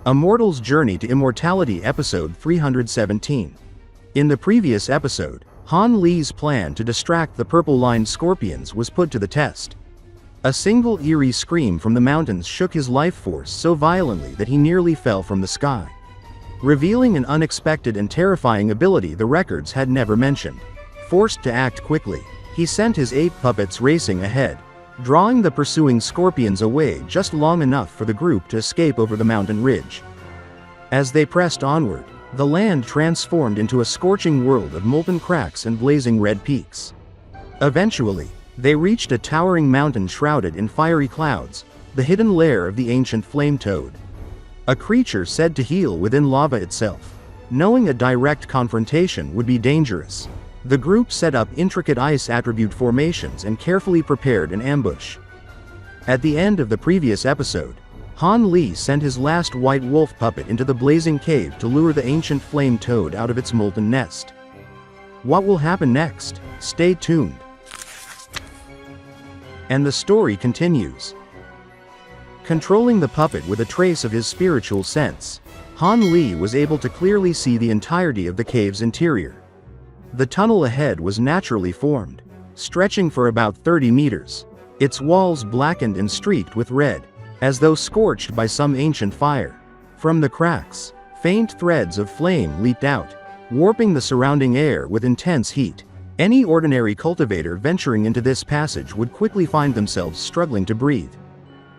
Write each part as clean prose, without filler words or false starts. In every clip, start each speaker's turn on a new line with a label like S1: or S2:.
S1: A Mortal's Journey to Immortality episode 317. In the previous episode, Han Li's plan to distract the purple-lined scorpions was put to the test. A single eerie scream from the mountains shook his life force so violently that he nearly fell from the sky, revealing an unexpected and terrifying ability the records had never mentioned. Forced to act quickly, he sent his 8 puppets racing ahead, drawing the pursuing scorpions away just long enough for the group to escape over the mountain ridge. As they pressed onward, the land transformed into a scorching world of molten cracks and blazing red peaks. Eventually, they reached a towering mountain shrouded in fiery clouds, the hidden lair of the ancient flame toad, a creature said to heal within lava itself. Knowing a direct confrontation would be dangerous, the group set up intricate ice attribute formations and carefully prepared an ambush. At the end of the previous episode, Han Li sent his last white wolf puppet into the blazing cave to lure the ancient flame toad out of its molten nest. What will happen next? Stay tuned. And the story continues. Controlling the puppet with a trace of his spiritual sense, Han Li was able to clearly see the entirety of the cave's interior. The tunnel ahead was naturally formed, stretching for about 30 meters, its walls blackened and streaked with red, as though scorched by some ancient fire. From the cracks, faint threads of flame leaped out, warping the surrounding air with intense heat. Any ordinary cultivator venturing into this passage would quickly find themselves struggling to breathe,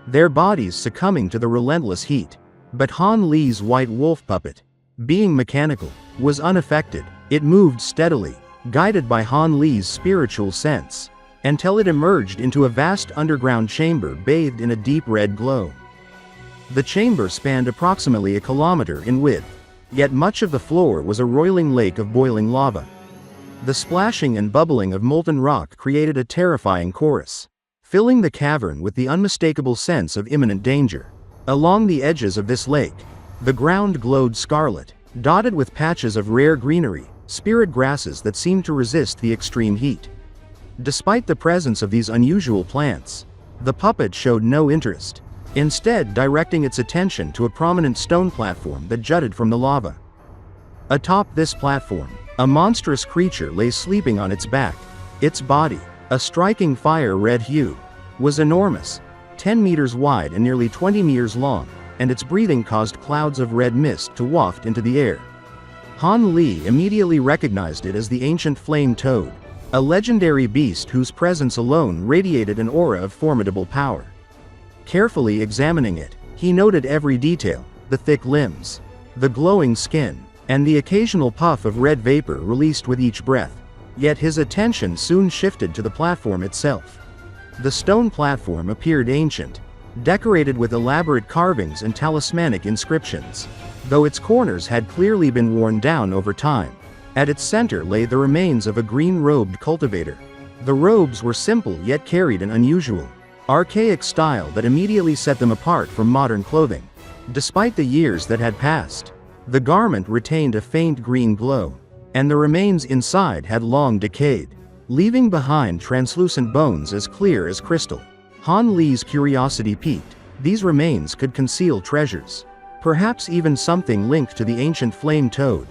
S1: their bodies succumbing to the relentless heat. But Han Li's white wolf puppet, being mechanical, was unaffected. It moved steadily, guided by Han Li's spiritual sense, until it emerged into a vast underground chamber bathed in a deep red glow. The chamber spanned approximately a kilometer in width, yet much of the floor was a roiling lake of boiling lava. The splashing and bubbling of molten rock created a terrifying chorus, filling the cavern with the unmistakable sense of imminent danger. Along the edges of this lake, the ground glowed scarlet, dotted with patches of rare greenery, spirit grasses that seemed to resist the extreme heat. Despite the presence of these unusual plants, the puppet showed no interest, instead directing its attention to a prominent stone platform that jutted from the lava. Atop this platform, a monstrous creature lay sleeping on its back. Its body, a striking fire-red hue, was enormous, 10 meters wide and nearly 20 meters long, and its breathing caused clouds of red mist to waft into the air. Han Li immediately recognized it as the ancient flame toad, a legendary beast whose presence alone radiated an aura of formidable power. Carefully examining it, he noted every detail: the thick limbs, the glowing skin, and the occasional puff of red vapor released with each breath. Yet his attention soon shifted to the platform itself. The stone platform appeared ancient, decorated with elaborate carvings and talismanic inscriptions, though its corners had clearly been worn down over time. At its center lay the remains of a green-robed cultivator. The robes were simple yet carried an unusual, archaic style that immediately set them apart from modern clothing. Despite the years that had passed, the garment retained a faint green glow, and the remains inside had long decayed, leaving behind translucent bones as clear as crystal. Han Li's curiosity piqued. These remains could conceal treasures, perhaps even something linked to the ancient flame toad.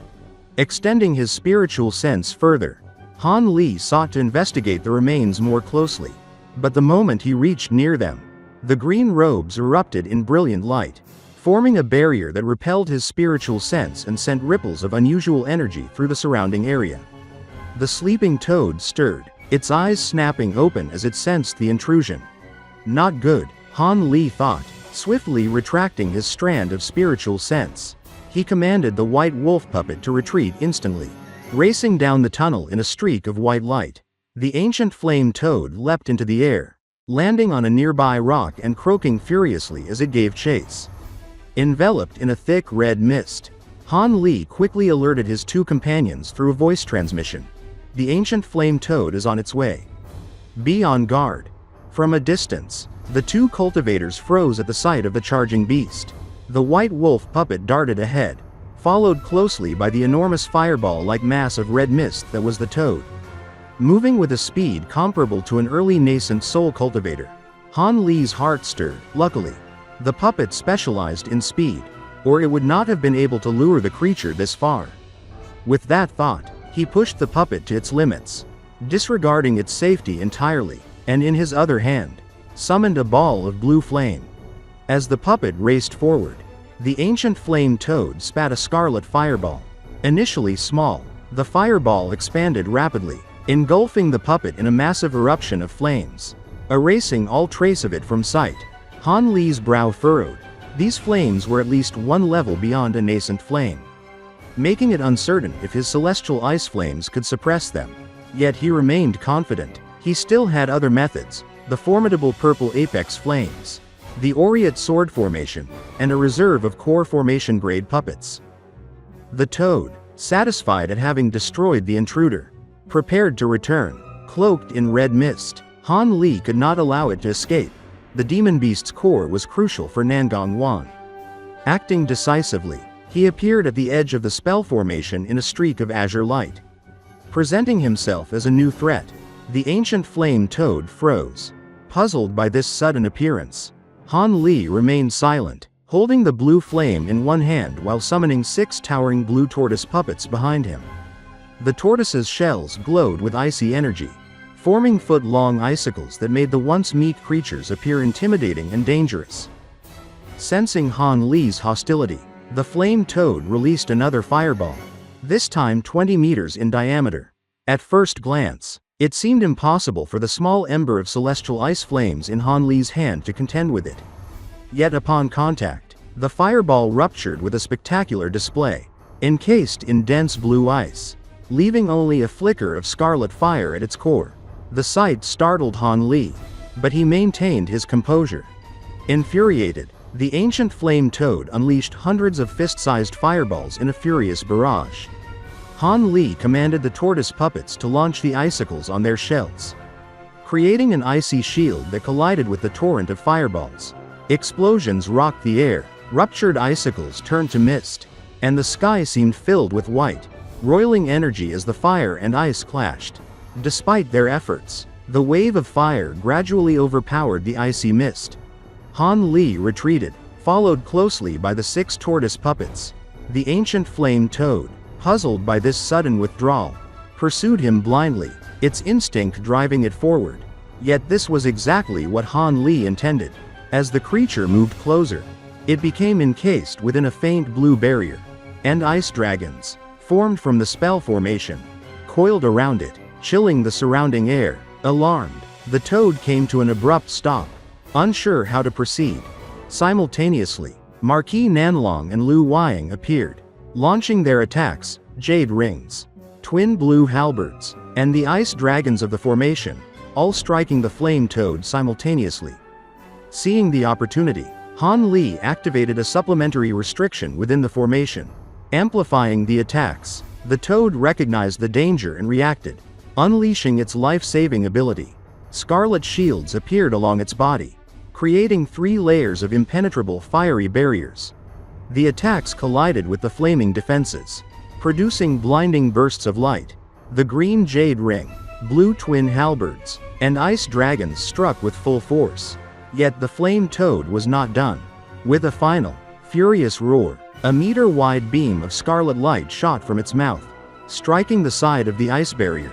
S1: Extending his spiritual sense further, Han Li sought to investigate the remains more closely. But the moment he reached near them, the green robes erupted in brilliant light, forming a barrier that repelled his spiritual sense and sent ripples of unusual energy through the surrounding area. The sleeping toad stirred, its eyes snapping open as it sensed the intrusion. Not good, Han Li thought, swiftly retracting his strand of spiritual sense. He commanded the white wolf puppet to retreat instantly, racing down the tunnel in a streak of white light. The ancient flame toad leapt into the air, landing on a nearby rock and croaking furiously as it gave chase. Enveloped in a thick red mist, Han Li quickly alerted his 2 companions through a voice transmission. The ancient flame toad is on its way. Be on guard. From a distance, the 2 cultivators froze at the sight of the charging beast. The white wolf puppet darted ahead, followed closely by the enormous fireball-like mass of red mist that was the toad. Moving with a speed comparable to an early nascent soul cultivator, Han Li's heart stirred. Luckily, the puppet specialized in speed. or it would not have been able to lure the creature this far. With that thought, he pushed the puppet to its limits, disregarding its safety entirely, and in his other hand, summoned a ball of blue flame. As the puppet raced forward, the ancient flame toad spat a scarlet fireball. Initially small, the fireball expanded rapidly, engulfing the puppet in a massive eruption of flames, erasing all trace of it from sight. Han Li's brow furrowed. These flames were at least one level beyond a nascent flame, making it uncertain if his celestial ice flames could suppress them. Yet he remained confident. He still had other methods: the formidable purple apex flames, the aureate sword formation, and a reserve of core formation grade puppets. The toad, satisfied at having destroyed the intruder, prepared to return. Cloaked in red mist, Han Li could not allow it to escape. The demon beast's core was crucial for Nangong Wan. Acting decisively, he appeared at the edge of the spell formation in a streak of azure light, presenting himself as a new threat. The ancient flame toad froze, puzzled by this sudden appearance. Han Li remained silent, holding the blue flame in one hand while summoning 6 towering blue tortoise puppets behind him. The tortoise's shells glowed with icy energy, forming foot-long icicles that made the once meek creatures appear intimidating and dangerous. Sensing Han Li's hostility, the flame toad released another fireball, this time 20 meters in diameter. At first glance, it seemed impossible for the small ember of celestial ice flames in Han Li's hand to contend with it. Yet upon contact, the fireball ruptured with a spectacular display, encased in dense blue ice, leaving only a flicker of scarlet fire at its core. The sight startled Han Li, but he maintained his composure. Infuriated, the ancient flame toad unleashed hundreds of fist-sized fireballs in a furious barrage. Han Li commanded the tortoise puppets to launch the icicles on their shells, creating an icy shield that collided with the torrent of fireballs. Explosions rocked the air, ruptured icicles turned to mist, and the sky seemed filled with white, roiling energy as the fire and ice clashed. Despite their efforts, the wave of fire gradually overpowered the icy mist. Han Li retreated, followed closely by the 6 tortoise puppets. The ancient flame toad, puzzled by this sudden withdrawal, pursued him blindly, its instinct driving it forward. Yet this was exactly what Han Li intended. As the creature moved closer, it became encased within a faint blue barrier, and ice dragons, formed from the spell formation, coiled around it, chilling the surrounding air. Alarmed, the toad came to an abrupt stop, unsure how to proceed. Simultaneously, Marquis Nanlong and Lu Wying appeared, launching their attacks: jade rings, twin blue halberds, and the ice dragons of the formation, all striking the flame toad simultaneously. Seeing the opportunity, Han Li activated a supplementary restriction within the formation, amplifying the attacks. The toad recognized the danger and reacted, unleashing its life-saving ability. Scarlet shields appeared along its body, creating 3 layers of impenetrable fiery barriers. The attacks collided with the flaming defenses, producing blinding bursts of light. The green jade ring, blue twin halberds, and ice dragons struck with full force. Yet the flame toad was not done. With a final, furious roar, a meter-wide beam of scarlet light shot from its mouth, striking the side of the ice barrier.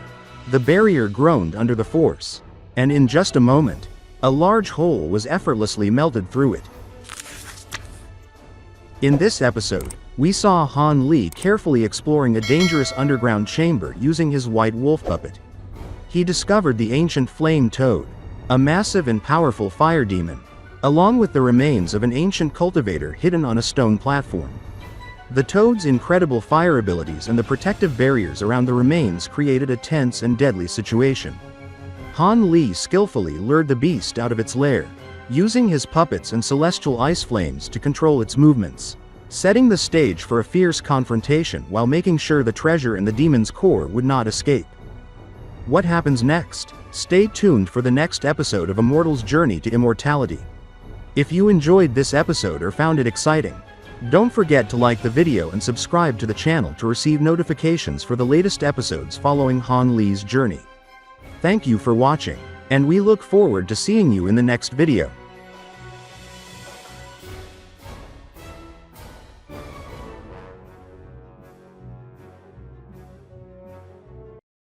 S1: The barrier groaned under the force, and in just a moment, a large hole was effortlessly melted through it. In this episode, we saw Han Li carefully exploring a dangerous underground chamber using his white wolf puppet. He discovered the ancient flame toad, a massive and powerful fire demon, along with the remains of an ancient cultivator hidden on a stone platform. The toad's incredible fire abilities and the protective barriers around the remains created a tense and deadly situation. Han Li skillfully lured the beast out of its lair, using his puppets and celestial ice flames to control its movements, setting the stage for a fierce confrontation while making sure the treasure in the demon's core would not escape. What happens next? Stay tuned for the next episode of Immortal's Journey to Immortality. If you enjoyed this episode or found it exciting, don't forget to like the video and subscribe to the channel to receive notifications for the latest episodes following Han Li's journey. Thank you for watching, and we look forward to seeing you in the next video.